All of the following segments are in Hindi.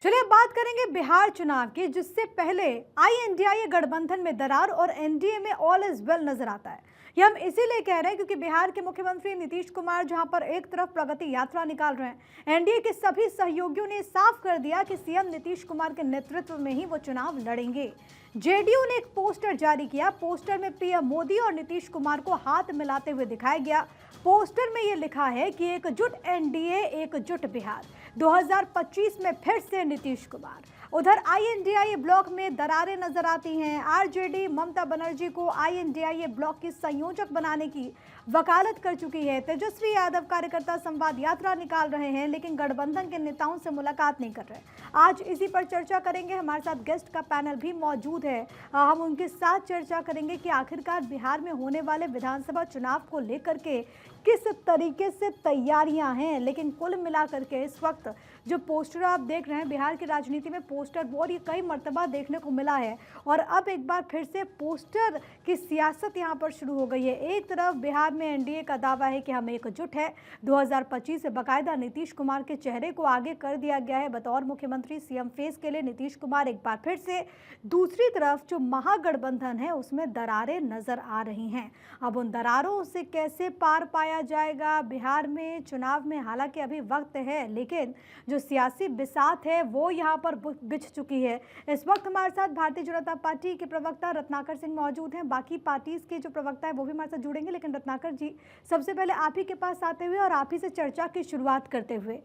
चलिए अब बात करेंगे बिहार चुनाव की, जिससे पहले आईएनडीआईए गठबंधन में दरार और एनडीए में ऑल इज वेल नजर आता है। ये हम इसीलिए कह रहे हैं क्योंकि बिहार के मुख्यमंत्री नीतीश कुमार जहां पर एक तरफ प्रगति यात्रा निकाल रहे हैं, एनडीए के सभी सहयोगियों ने साफ कर दिया कि सीएम नीतीश कुमार के नेतृत्व में ही वो चुनाव लड़ेंगे। जेडीयू ने एक पोस्टर जारी किया। पोस्टर में पीएम मोदी और नीतीश कुमार को हाथ मिलाते हुए दिखाया गया। पोस्टर में यह लिखा है कि एकजुट एनडीए, एकजुट बिहार, 2025 में फिर से नीतीश कुमार। उधर आईएनडीआईए ब्लॉक में दरारें नजर आती हैं। आरजेडी ममता बनर्जी को आईएनडीआईए ब्लॉक की संयोजक बनाने की वकालत कर चुकी है। तेजस्वी यादव कार्यकर्ता संवाद यात्रा निकाल रहे हैं, लेकिन गठबंधन के नेताओं से मुलाकात नहीं कर रहे। आज इसी पर चर्चा करेंगे। हमारे साथ गेस्ट का पैनल भी मौजूद है। हम उनके साथ चर्चा करेंगे कि आखिरकार बिहार में होने वाले विधानसभा चुनाव को लेकर के किस तरीके से तैयारियां हैं। लेकिन कुल मिलाकर के इस वक्त जो पोस्टर आप देख रहे हैं, बिहार की राजनीति में पोस्टर वॉर ये कई मर्तबा देखने को मिला है, और अब एक बार फिर से पोस्टर की सियासत यहां पर शुरू हो गई है। एक तरफ बिहार में एनडीए का दावा है कि हम एकजुट है, 2025 से बाकायदा नीतीश कुमार के चेहरे को आगे कर दिया गया है बतौर मुख्यमंत्री। सीएम फेस के लिए नीतीश कुमार एक बार फिर से। दूसरी तरफ जो महागठबंधन है उसमें दरारें नजर आ रही हैं। अब उन दरारों से कैसे पार पाया जाएगा बिहार में चुनाव में, हालांकि अभी वक्त है, लेकिन जो सियासी बिसात है वो यहाँ पर बिछ चुकी है। इस वक्त हमारे साथ भारतीय जनता पार्टी के प्रवक्ता रत्नाकर सिंह मौजूद हैं। बाकी पार्टीज के जो प्रवक्ता है वो भी हमारे साथ जुड़ेंगे, लेकिन रत्नाकर जी, सबसे पहले आप ही के पास आते हुए और आप ही से चर्चा की शुरुआत करते हुए,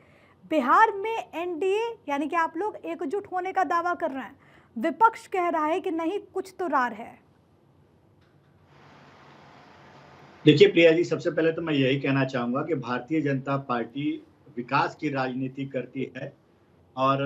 बिहार में एनडीए यानी कि आप लोग एकजुट होने का दावा कर रहे हैं, विपक्ष कह रहा है कि नहीं, कुछ तो रार है। देखिए प्रिया जी, सबसे पहले तो मैं यही कहना चाहूंगा कि भारतीय जनता पार्टी विकास की राजनीति करती है और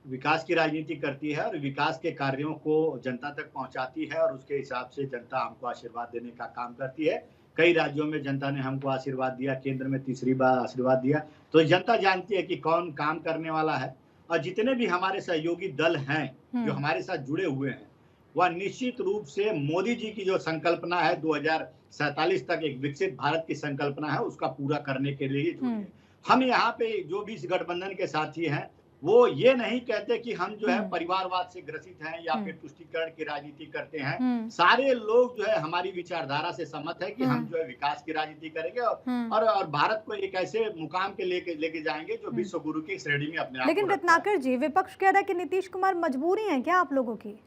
विकास के कार्यों को जनता तक पहुंचाती है और उसके हिसाब से जनता हमको आशीर्वाद देने का काम करती है। कई राज्यों में जनता ने हमको आशीर्वाद दिया, केंद्र में तीसरी बार आशीर्वाद दिया, तो जनता जानती है कि कौन काम करने वाला है। और जितने भी हमारे सहयोगी दल हैं जो हमारे साथ जुड़े हुए हैं, वह निश्चित रूप से मोदी जी की जो संकल्पना है 2047 तक एक विकसित भारत की संकल्पना है, उसका पूरा करने के लिए जुड़े हैं। हम यहाँ पे जो भी इस गठबंधन के साथी हैं वो ये नहीं कहते कि हम जो है परिवारवाद से ग्रसित हैं या फिर तुष्टीकरण की राजनीति करते हैं। सारे लोग जो है हमारी विचारधारा से सहमत है कि हम जो है विकास की राजनीति करेंगे और भारत को एक ऐसे मुकाम के लेके जाएंगे जो विश्व गुरु की श्रेणी में अपने आप को। लेकिन रत्नाकर जी, विपक्ष कह रहा है कि नीतीश कुमार मजबूरी है क्या आप लोगों की?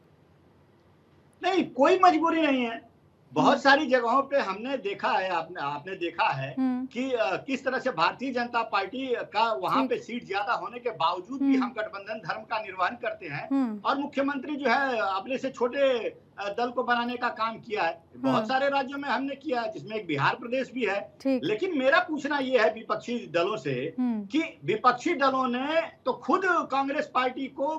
नहीं, कोई मजबूरी नहीं है। बहुत सारी जगहों पे हमने देखा है, आपने देखा है कि किस तरह से भारतीय जनता पार्टी का वहां पे सीट ज्यादा होने के बावजूद भी हम गठबंधन धर्म का निर्वहन करते हैं और मुख्यमंत्री जो है अपने से छोटे दल को बनाने का काम किया है। बहुत सारे राज्यों में हमने किया है, जिसमें एक बिहार प्रदेश भी है। लेकिन मेरा पूछना ये है विपक्षी दलों से कि विपक्षी दलों ने तो खुद कांग्रेस पार्टी को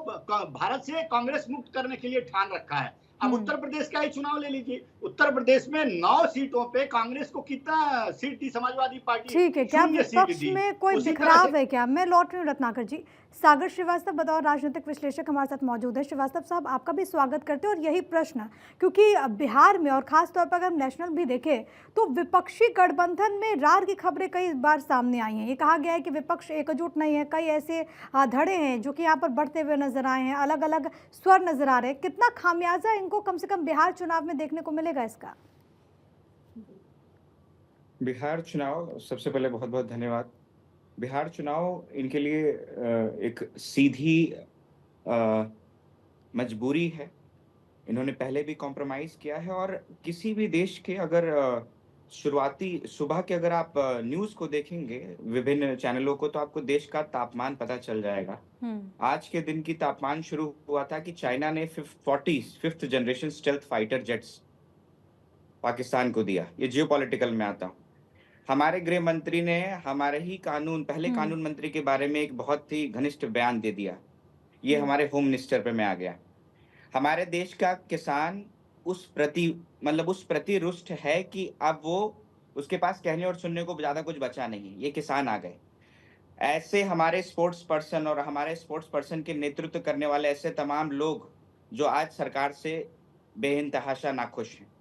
भारत से कांग्रेस मुक्त करने के लिए ठान रखा है। अब उत्तर प्रदेश का ही चुनाव ले लीजिए, उत्तर प्रदेश में 9 सीटों पे कांग्रेस को कितना सीट दी समाजवादी पार्टी? ठीक है, क्या विपक्ष में कोई बिखराव है क्या? मैं लौट रही हूँ रत्नाकर जी। सागर श्रीवास्तव बतौर राजनीतिक विश्लेषक हमारे साथ मौजूद है। श्रीवास्तव साहब, आपका भी स्वागत करते हैं। और यही प्रश्न, क्योंकि बिहार में और खासतौर पर अगर हम नेशनल भी देखें तो विपक्षी गठबंधन में रार की खबरें कई बार सामने आई हैं। ये कहा गया है कि विपक्ष एकजुट नहीं है, कई ऐसे धड़े हैं जो कि यहाँ पर बढ़ते हुए नजर आए हैं, अलग अलग स्वर नजर आ रहे हैं। कितना खामियाजा इनको कम से कम बिहार चुनाव में देखने को मिलेगा इसका? बिहार चुनाव, सबसे पहले बहुत बहुत धन्यवाद। बिहार चुनाव इनके लिए एक सीधी मजबूरी है। इन्होंने पहले भी कॉम्प्रोमाइज किया है और किसी भी देश के अगर शुरुआती सुबह के अगर आप न्यूज़ को देखेंगे विभिन्न चैनलों को, तो आपको देश का तापमान पता चल जाएगा। आज के दिन की तापमान शुरू हुआ था कि चाइना ने 5th generation stealth fighter jets Pakistan को दिया। ये जियोपॉलिटिकल में आता हूँ। हमारे गृह मंत्री ने हमारे ही पहले कानून मंत्री के बारे में एक बहुत ही घनिष्ठ बयान दे दिया। ये हमारे होम मिनिस्टर पे मैं आ गया। हमारे देश का किसान उस प्रति रुष्ट है कि अब वो उसके पास कहने और सुनने को ज्यादा कुछ बचा नहीं। ये किसान आ गए। ऐसे हमारे स्पोर्ट्स पर्सन और हमारे स्पोर्ट्स पर्सन के नेतृत्व करने वाले ऐसे तमाम लोग जो आज सरकार से बेइंतहाशा नाखुश हैं।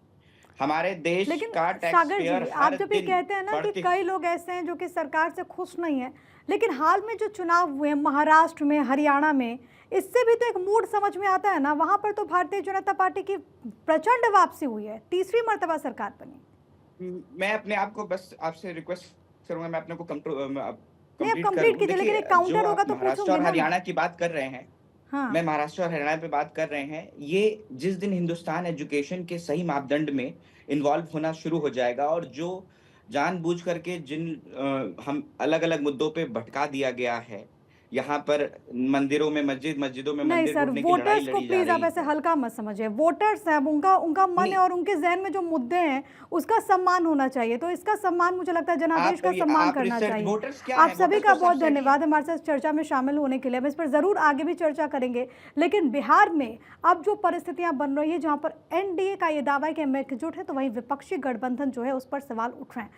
हमारे देश का टैक्स पेयर, आप जब ये कहते हैं ना कि कई लोग ऐसे हैं जो कि सरकार से खुश नहीं है, लेकिन हाल में जो चुनाव हुए हैं महाराष्ट्र में, हरियाणा में, इससे भी तो एक मूड समझ में आता है ना। वहां पर तो भारतीय जनता पार्टी की प्रचंड वापसी हुई है, तीसरी मर्तबा सरकार बनी। मैं अपने आप को बस आपसे रिक्वेस्ट करूंगा, मैं अपने को नहीं, आप कंप्लीट कंप्लीट करूं। कीजिए, लेकिन एक देखिए, जो काउंटर होगा आप तो महाराष्ट्र पूछूंगी और ना मैं। हरियाणा की बात कर रहे हैं, हाँ। मैं महाराष्ट्र और हरियाणा पे बात कर रहे हैं, ये जिस दिन हिंदुस्तान एजुकेशन के सही मापदंड में इन्वॉल्व होना शुरू हो जाएगा और जो जानबूझ करके जिन हम अलग अलग मुद्दों पे भटका दिया गया है, यहाँ पर मंदिरों में मस्जिदों में नहीं मंदिर सर, ढूंढने की लड़ाई वोटर्स को लड़ी जा प्लीज आप रही ऐसे है। हल्का मत समझिए। वोटर्स हैं, उनका उनका मन नहीं, है और उनके जहन में जो मुद्दे हैं उसका सम्मान होना चाहिए। तो इसका सम्मान, मुझे लगता है जनादेश का सम्मान आप करना रिसर्च चाहिए। वोटर्स क्या आप है? सभी वोटर्स का तो बहुत सब सेट ही धन्यवाद है। हमारे साथ चर्चा में शामिल होने के लिए। हम इस पर जरूर आगे भी चर्चा करेंगे। लेकिन बिहार में अब जो परिस्थितियां बन रही है, जहां पर एनडीए का ये दावा है कि हम एकजुट है, तो वहीं विपक्षी गठबंधन जो है उस पर सवाल उठ रहे हैं।